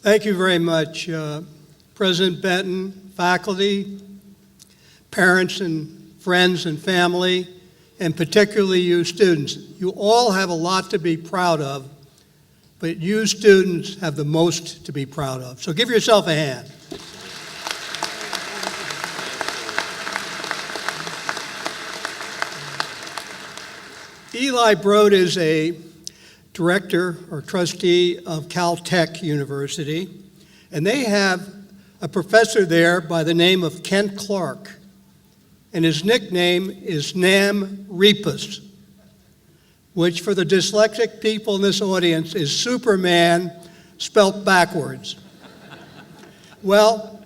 Thank you very much, President Benton, faculty, parents and friends and family, and particularly you students. You all have a lot to be proud of, but you students have the most to be proud of. So give yourself a hand. Eli Broad is a director or trustee of Caltech University, and they have a professor there by the name of Kent Clark, and his nickname is Nam Repus, which for the dyslexic people in this audience is Superman spelt backwards. Well,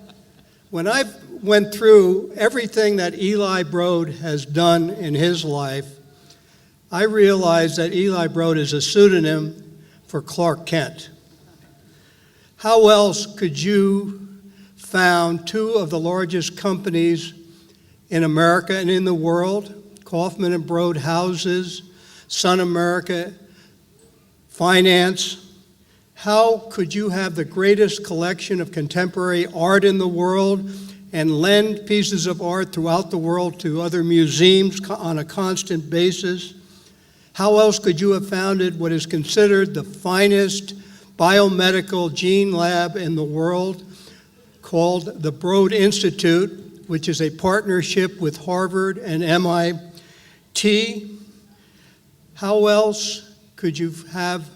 when I went through everything that Eli Broad has done in his life, I realized that Eli Broad is a pseudonym for Clark Kent. How else could you found two of the largest companies in America and in the world, Kaufman and Broad Houses, Sun America Finance? How could you have the greatest collection of contemporary art in the world and lend pieces of art throughout the world to other museums on a constant basis? How else could you have founded what is considered the finest biomedical gene lab in the world, called the Broad Institute, which is a partnership with Harvard and MIT? How else could you have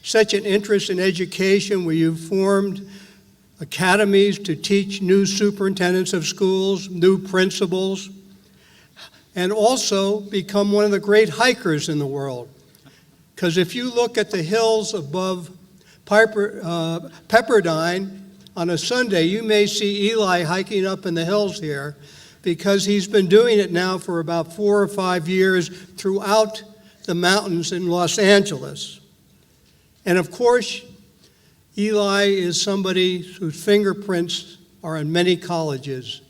such an interest in education where you formed academies to teach new superintendents of schools, new principals, and also become one of the great hikers in the world? Because if you look at the hills above Pepperdine on a Sunday, you may see Eli hiking up in the hills here, because he's been doing it now for about 4 or 5 years throughout the mountains in Los Angeles. And of course, Eli is somebody whose fingerprints are in many colleges,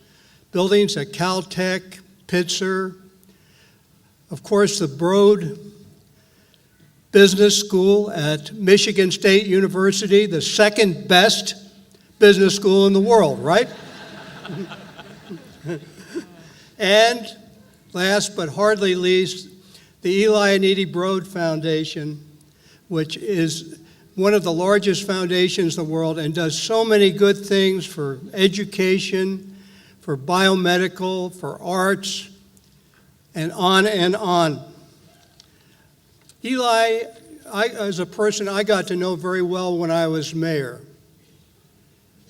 buildings at Caltech, Pitzer, of course the Broad Business School at Michigan State University, the second best business school in the world, right? And last but hardly least, the Eli and Edie Broad Foundation, which is one of the largest foundations in the world and does so many good things for education, for biomedical, for arts, and on and on. Eli, as a person, I got to know very well when I was mayor.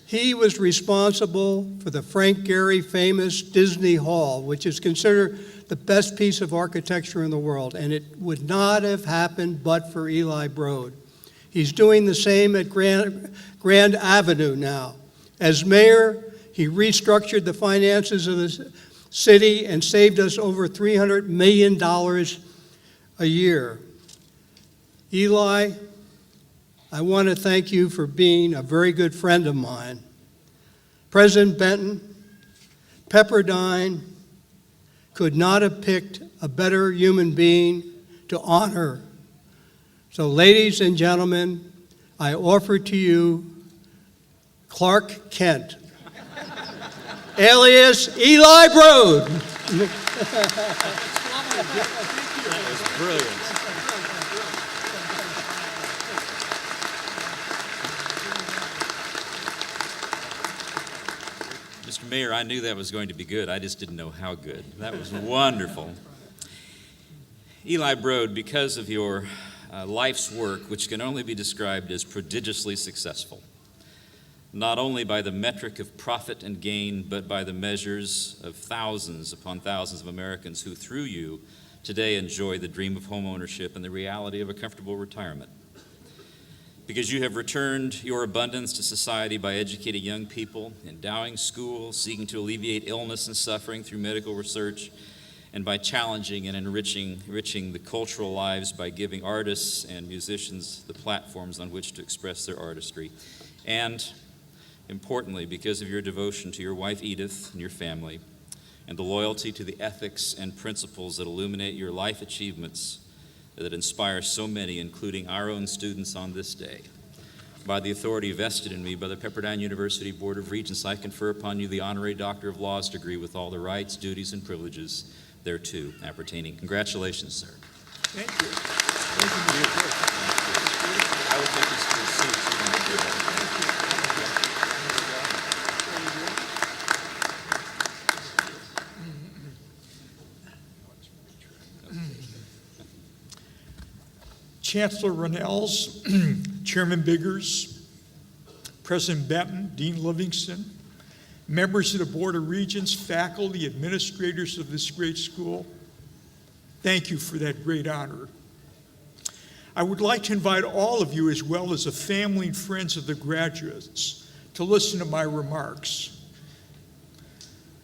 He was responsible for the Frank Gehry famous Disney Hall, which is considered the best piece of architecture in the world, and it would not have happened but for Eli Broad. He's doing the same at Grand Avenue now. As mayor, he restructured the finances of the city and saved us over $300 million a year. Eli, I want to thank you for being a very good friend of mine. President Benton, Pepperdine could not have picked a better human being to honor. So ladies and gentlemen, I offer to you Clark Kent, alias Eli Broad. That was brilliant. Mr. Mayor, I knew that was going to be good. I just didn't know how good. That was wonderful. Eli Broad, because of your life's work, which can only be described as prodigiously successful, not only by the metric of profit and gain, but by the measures of thousands upon thousands of Americans who, through you, today enjoy the dream of home ownership and the reality of a comfortable retirement. Because you have returned your abundance to society by educating young people, endowing schools, seeking to alleviate illness and suffering through medical research, and by challenging and enriching the cultural lives by giving artists and musicians the platforms on which to express their artistry. And importantly, because of your devotion to your wife Edith and your family, and the loyalty to the ethics and principles that illuminate your life achievements that inspire so many, including our own students on this day. By the authority vested in me by the Pepperdine University Board of Regents, I confer upon you the Honorary Doctorate of Laws degree with all the rights, duties, and privileges thereto appertaining. Congratulations, sir. Thank you. I will take this to the seats. Chancellor Ronells, Chairman Biggers, President Benton, Dean Livingston, members of the Board of Regents, faculty, administrators of this great school, thank you for that great honor. I would like to invite all of you, as well as the family and friends of the graduates, to listen to my remarks.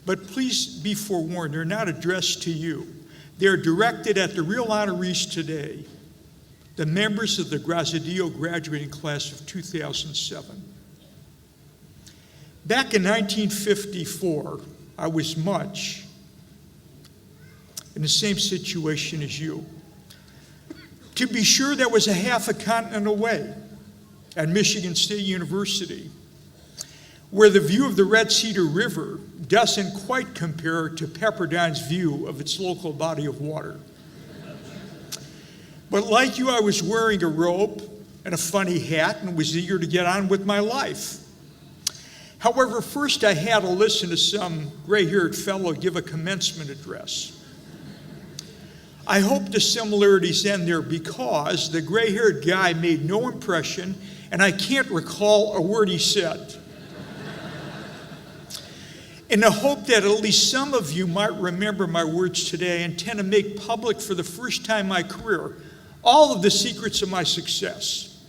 But please be forewarned, they're not addressed to you. They're directed at the real honorees today, the members of the Graziadio graduating class of 2007. Back in 1954, I was much in the same situation as you. To be sure, that was a half a continent away at Michigan State University, where the view of the Red Cedar River doesn't quite compare to Pepperdine's view of its local body of water. But like you, I was wearing a robe and a funny hat and was eager to get on with my life. However, first I had to listen to some gray-haired fellow give a commencement address. I hope the similarities end there because the gray-haired guy made no impression and I can't recall a word he said. In the hope that at least some of you might remember my words today, I intend to make public for the first time in my career all of the secrets of my success.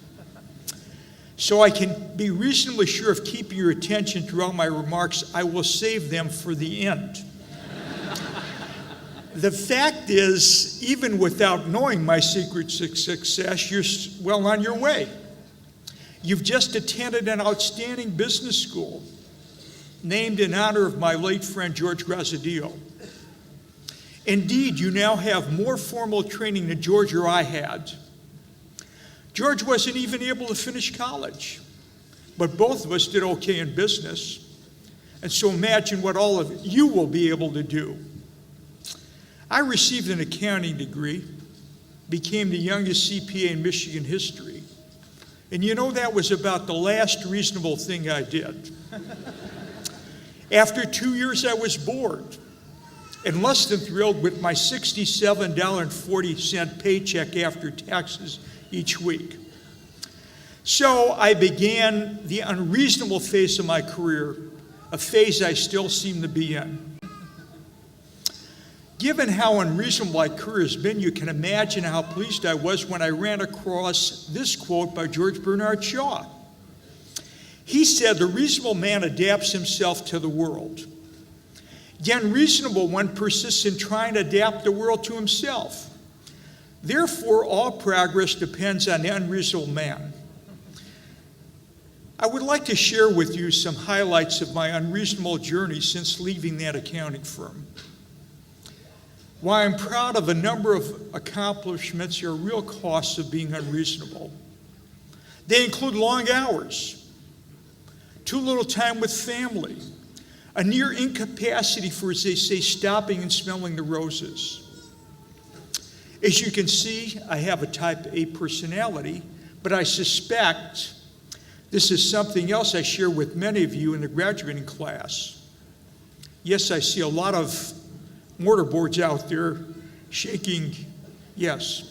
So I can be reasonably sure of keeping your attention throughout my remarks. I will save them for the end. The fact is, even without knowing my secrets of success, you're well on your way. You've just attended an outstanding business school, named in honor of my late friend George Graziadio. Indeed, you now have more formal training than George or I had. George wasn't even able to finish college, but both of us did okay in business. And so imagine what all of you will be able to do. I received an accounting degree, became the youngest CPA in Michigan history. And you know, that was about the last reasonable thing I did. After 2 years, I was bored and less than thrilled with my $67.40 paycheck after taxes each week. So I began the unreasonable phase of my career, a phase I still seem to be in. Given how unreasonable my career has been, you can imagine how pleased I was when I ran across this quote by George Bernard Shaw. He said, "The reasonable man adapts himself to the world. The unreasonable one persists in trying to adapt the world to himself. Therefore, all progress depends on the unreasonable man." I would like to share with you some highlights of my unreasonable journey since leaving that accounting firm. While I'm proud of a number of accomplishments, there are real costs of being unreasonable. They include long hours, too little time with family, a near incapacity for, as they say, stopping and smelling the roses. As you can see, I have a type A personality, but I suspect this is something else I share with many of you in the graduating class. Yes, I see a lot of mortarboards out there shaking yes.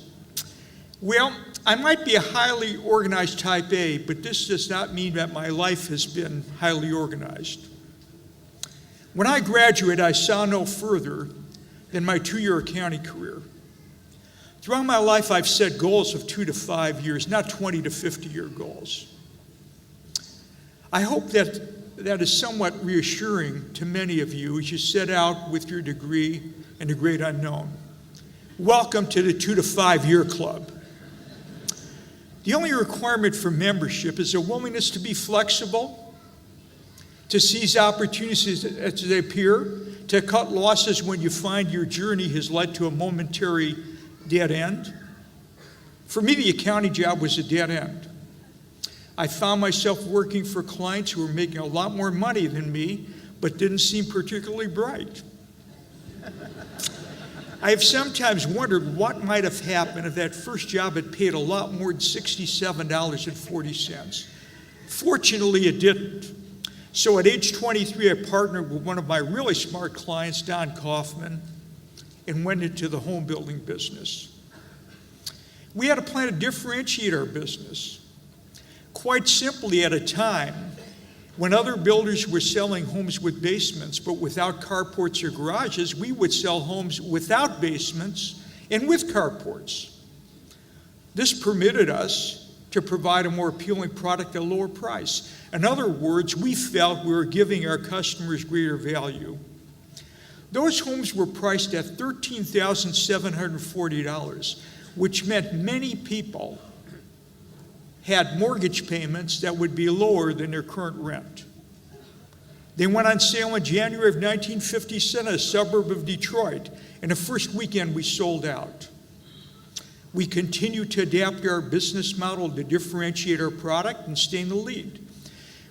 Well, I might be a highly organized type A, but this does not mean that my life has been highly organized. When I graduated, I saw no further than my 2-year accounting career. Throughout my life, I've set goals of 2 to 5 years, not 20 to 50-year goals. I hope that is somewhat reassuring to many of you as you set out with your degree in the great unknown. Welcome to the 2 to 5 year club. The only requirement for membership is a willingness to be flexible, to seize opportunities as they appear, to cut losses when you find your journey has led to a momentary dead end. For me, the accounting job was a dead end. I found myself working for clients who were making a lot more money than me, but didn't seem particularly bright. I have sometimes wondered what might have happened if that first job had paid a lot more than $67.40. Fortunately, it didn't. So at age 23, I partnered with one of my really smart clients, Don Kaufman, and went into the home building business. We had a plan to differentiate our business. Quite simply, at a time when other builders were selling homes with basements but without carports or garages, we would sell homes without basements and with carports. This permitted us to provide a more appealing product at a lower price. In other words, we felt we were giving our customers greater value. Those homes were priced at $13,740, which meant many people had mortgage payments that would be lower than their current rent. They went on sale in January of 1957 in a suburb of Detroit, and the first weekend we sold out. We continued to adapt our business model to differentiate our product and stay in the lead.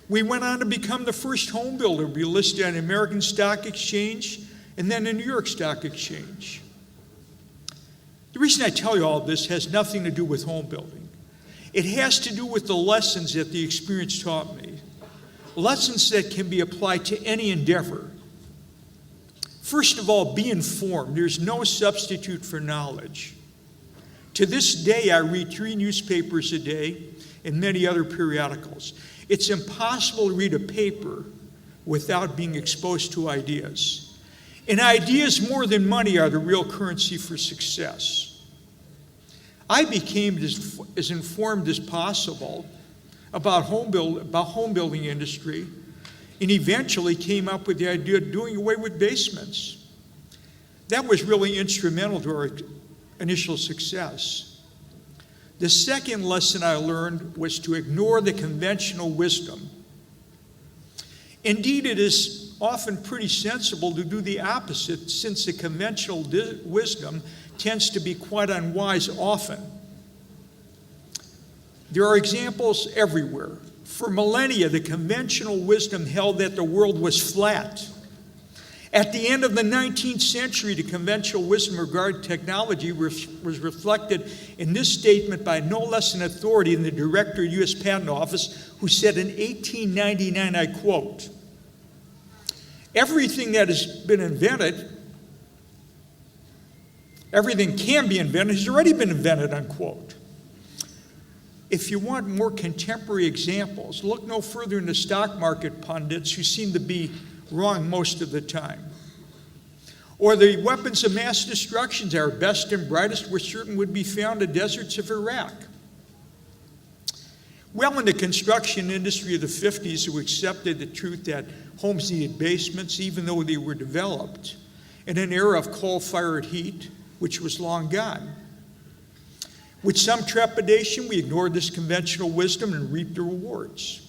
We went on to become the first home builder to be listed on the American Stock Exchange and then the New York Stock Exchange. The reason I tell you all this has nothing to do with home building. It has to do with the lessons that the experience taught me, lessons that can be applied to any endeavor. First of all, be informed. There's no substitute for knowledge. To this day, I read 3 newspapers a day and many other periodicals. It's impossible to read a paper without being exposed to ideas. And ideas more than money are the real currency for success. I became as informed as possible about home building industry, and eventually came up with the idea of doing away with basements. That was really instrumental to our initial success. The second lesson I learned was to ignore the conventional wisdom. Indeed, it is often pretty sensible to do the opposite, since the conventional wisdom tends to be quite unwise often. There are examples everywhere. For millennia, the conventional wisdom held that the world was flat. At the end of the 19th century, the conventional wisdom regarding technology was reflected in this statement by no less an authority than the Director of the U.S. Patent Office, who said in 1899, I quote, "Everything that has been invented, everything can be invented, has already been invented," unquote. If you want more contemporary examples, look no further than the stock market pundits, who seem to be wrong most of the time. Or the weapons of mass destruction, our best and brightest were certain would be found in the deserts of Iraq. Well, in the construction industry of the 50s, who accepted the truth that homes needed basements, even though they were developed in an era of coal-fired heat, which was long gone. With some trepidation, we ignored this conventional wisdom and reaped the rewards.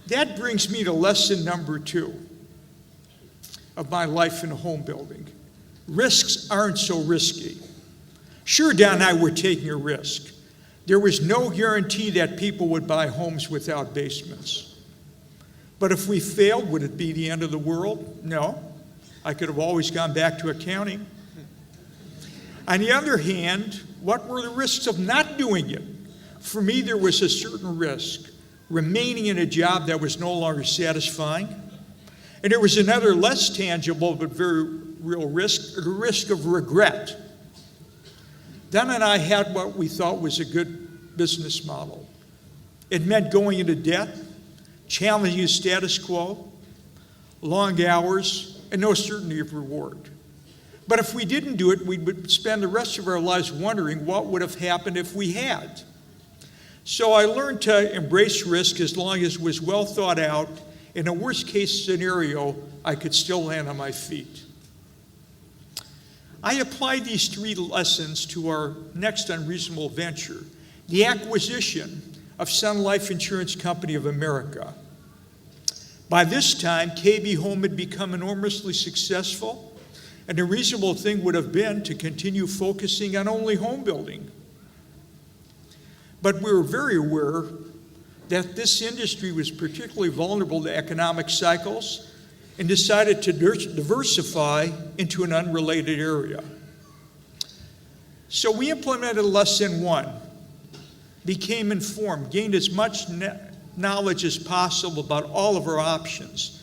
That brings me to lesson number 2 of my life in home building. Risks aren't so risky. Sure, Don and I were taking a risk. There was no guarantee that people would buy homes without basements. But if we failed, would it be the end of the world? No. I could have always gone back to accounting. On the other hand, what were the risks of not doing it? For me, there was a certain risk, remaining in a job that was no longer satisfying. And there was another less tangible but very real risk, the risk of regret. Don and I had what we thought was a good business model. It meant going into debt, challenging the status quo, long hours, and no certainty of reward. But if we didn't do it, we would spend the rest of our lives wondering what would have happened if we had. So I learned to embrace risk as long as it was well thought out. In a worst case scenario, I could still land on my feet. I applied these 3 lessons to our next unreasonable venture, the acquisition of Sun Life Insurance Company of America. By this time, KB Home had become enormously successful, and the reasonable thing would have been to continue focusing on only home building. But we were very aware that this industry was particularly vulnerable to economic cycles and decided to diversify into an unrelated area. So we implemented lesson 1, became informed, gained as much knowledge as possible about all of our options.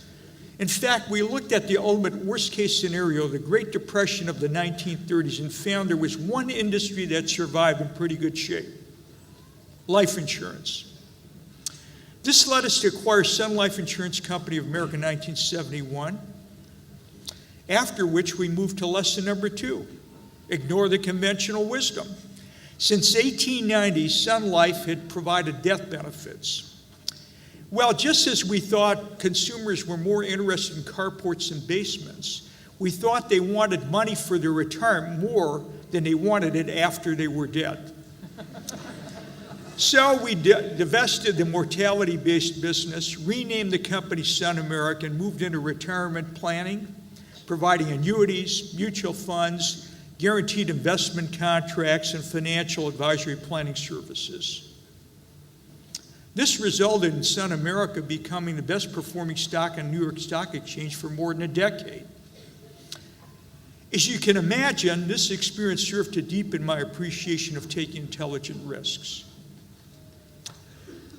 In fact, we looked at the ultimate worst-case scenario, the Great Depression of the 1930s, and found there was one industry that survived in pretty good shape: life insurance. This led us to acquire Sun Life Insurance Company of America in 1971, after which we moved to lesson number 2, ignore the conventional wisdom. Since 1890, Sun Life had provided death benefits. Well, just as we thought consumers were more interested in carports and basements, we thought they wanted money for their retirement more than they wanted it after they were dead. So we divested the mortality-based business, renamed the company Sun America, and moved into retirement planning, providing annuities, mutual funds, guaranteed investment contracts, and financial advisory planning services. This resulted in Sun America becoming the best performing stock on New York Stock Exchange for more than a decade. As you can imagine, this experience served to deepen my appreciation of taking intelligent risks.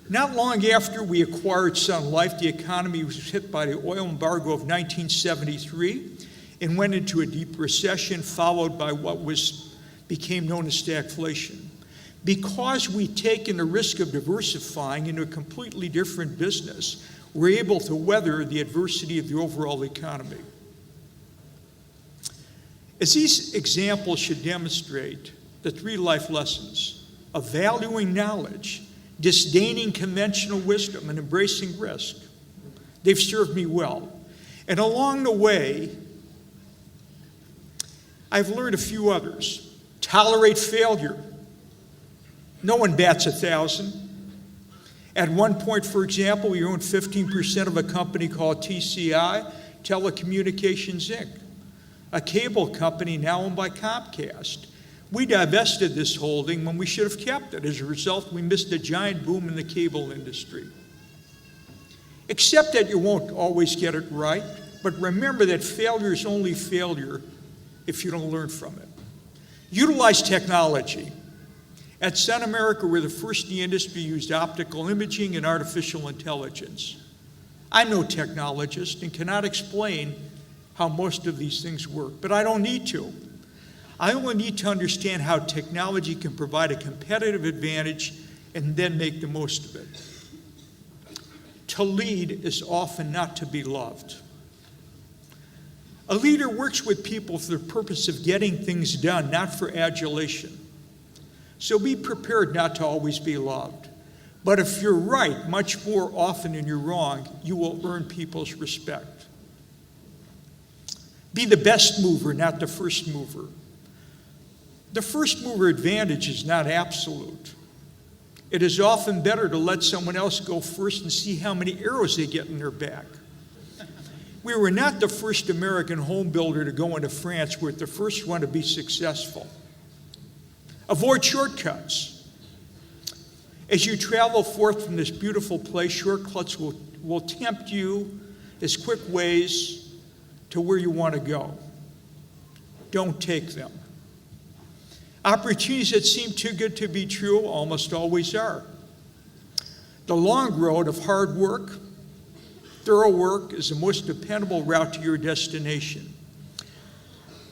Not long after we acquired Sun Life, the economy was hit by the oil embargo of 1973 and went into a deep recession, followed by what became known as stagflation. Because we'd taken the risk of diversifying into a completely different business, we're able to weather the adversity of the overall economy. As these examples should demonstrate, the 3 life lessons of valuing knowledge, disdaining conventional wisdom, and embracing risk, they've served me well. And along the way, I've learned a few others. Tolerate failure. No one bats 1,000. At one point, for example, we owned 15% of a company called TCI, Telecommunications Inc., a cable company now owned by Comcast. We divested this holding when we should have kept it. As a result, we missed a giant boom in the cable industry. Accept that you won't always get it right, but remember that failure is only failure if you don't learn from it. Utilize technology. At Sun America, we're the first in the industry to use optical imaging and artificial intelligence. I'm no technologist and cannot explain how most of these things work, but I don't need to. I only need to understand how technology can provide a competitive advantage and then make the most of it. To lead is often not to be loved. A leader works with people for the purpose of getting things done, not for adulation. So be prepared not to always be loved. But if you're right much more often than you're wrong, you will earn people's respect. Be the best mover, not the first mover. The first mover advantage is not absolute. It is often better to let someone else go first and see how many arrows they get in their back. We were not the first American home builder to go into France. We're the first one to be successful. Avoid shortcuts. As you travel forth from this beautiful place, shortcuts will tempt you as quick ways to where you want to go. Don't take them. Opportunities that seem too good to be true almost always are. The long road of hard work, thorough work, is the most dependable route to your destination.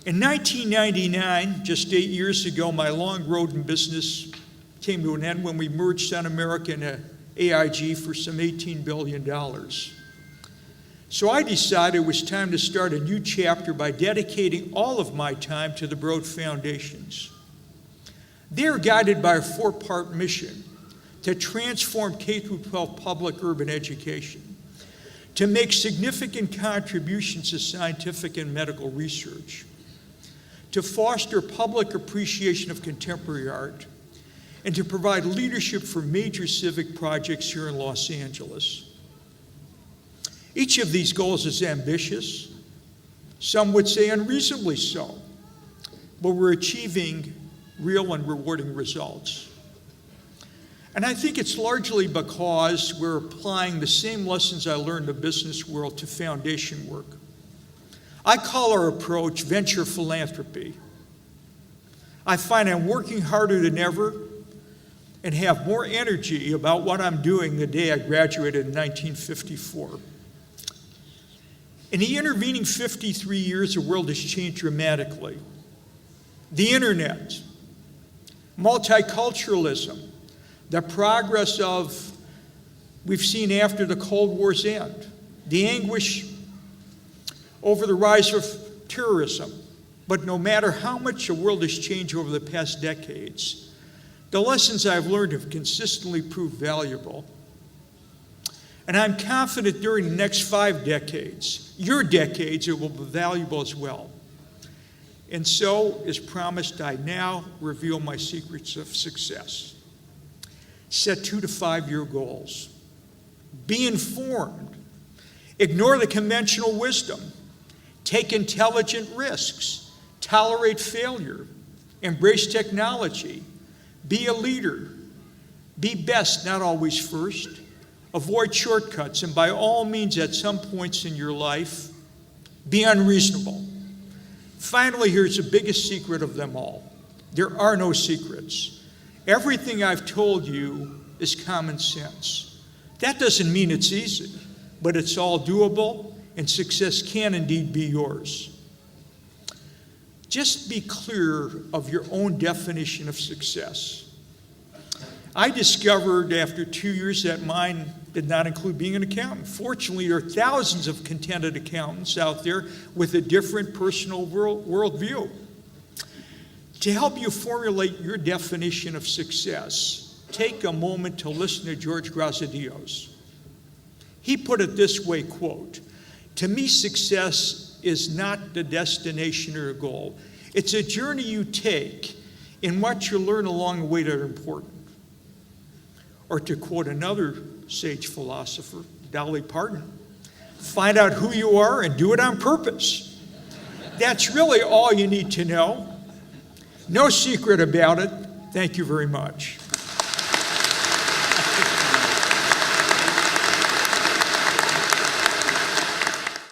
In 1999, just 8 years ago, my long road in business came to an end when we merged Sun America and AIG for some $18 billion. So I decided it was time to start a new chapter by dedicating all of my time to the Broad Foundations. They are guided by a 4-part mission to transform K-12 public urban education, to make significant contributions to scientific and medical research, to foster public appreciation of contemporary art, and to provide leadership for major civic projects here in Los Angeles. Each of these goals is ambitious, some would say unreasonably so, but we're achieving real and rewarding results. And I think it's largely because we're applying the same lessons I learned in the business world to foundation work. I call our approach venture philanthropy. I find I'm working harder than ever and have more energy about what I'm doing the day I graduated in 1954. In the intervening 53 years, the world has changed dramatically. The internet, multiculturalism, the progress of we've seen after the Cold War's end, the anguish over the rise of terrorism. But no matter how much the world has changed over the past decades, the lessons I've learned have consistently proved valuable. And I'm confident during the next 5 decades, your decades, it will be valuable as well. And so, as promised, I now reveal my secrets of success. Set 2 to 5 year goals. Be informed. Ignore the conventional wisdom. Take intelligent risks. Tolerate failure. Embrace technology. Be a leader. Be best, not always first. Avoid shortcuts, and by all means, at some points in your life, be unreasonable. Finally, here's the biggest secret of them all. There are no secrets. Everything I've told you is common sense. That doesn't mean it's easy, but it's all doable, and success can indeed be yours. Just be clear of your own definition of success. I discovered after 2 years that mine did not include being an accountant. Fortunately, there are thousands of contented accountants out there with a different personal worldview. To help you formulate your definition of success, take a moment to listen to George Graziadio's. He put it this way, quote, "To me, success is not the destination or a goal. It's a journey you take in what you learn along the way that are important." Or to quote another sage philosopher, Dolly Parton, "Find out who you are and do it on purpose." That's really all you need to know. No secret about it. Thank you very much.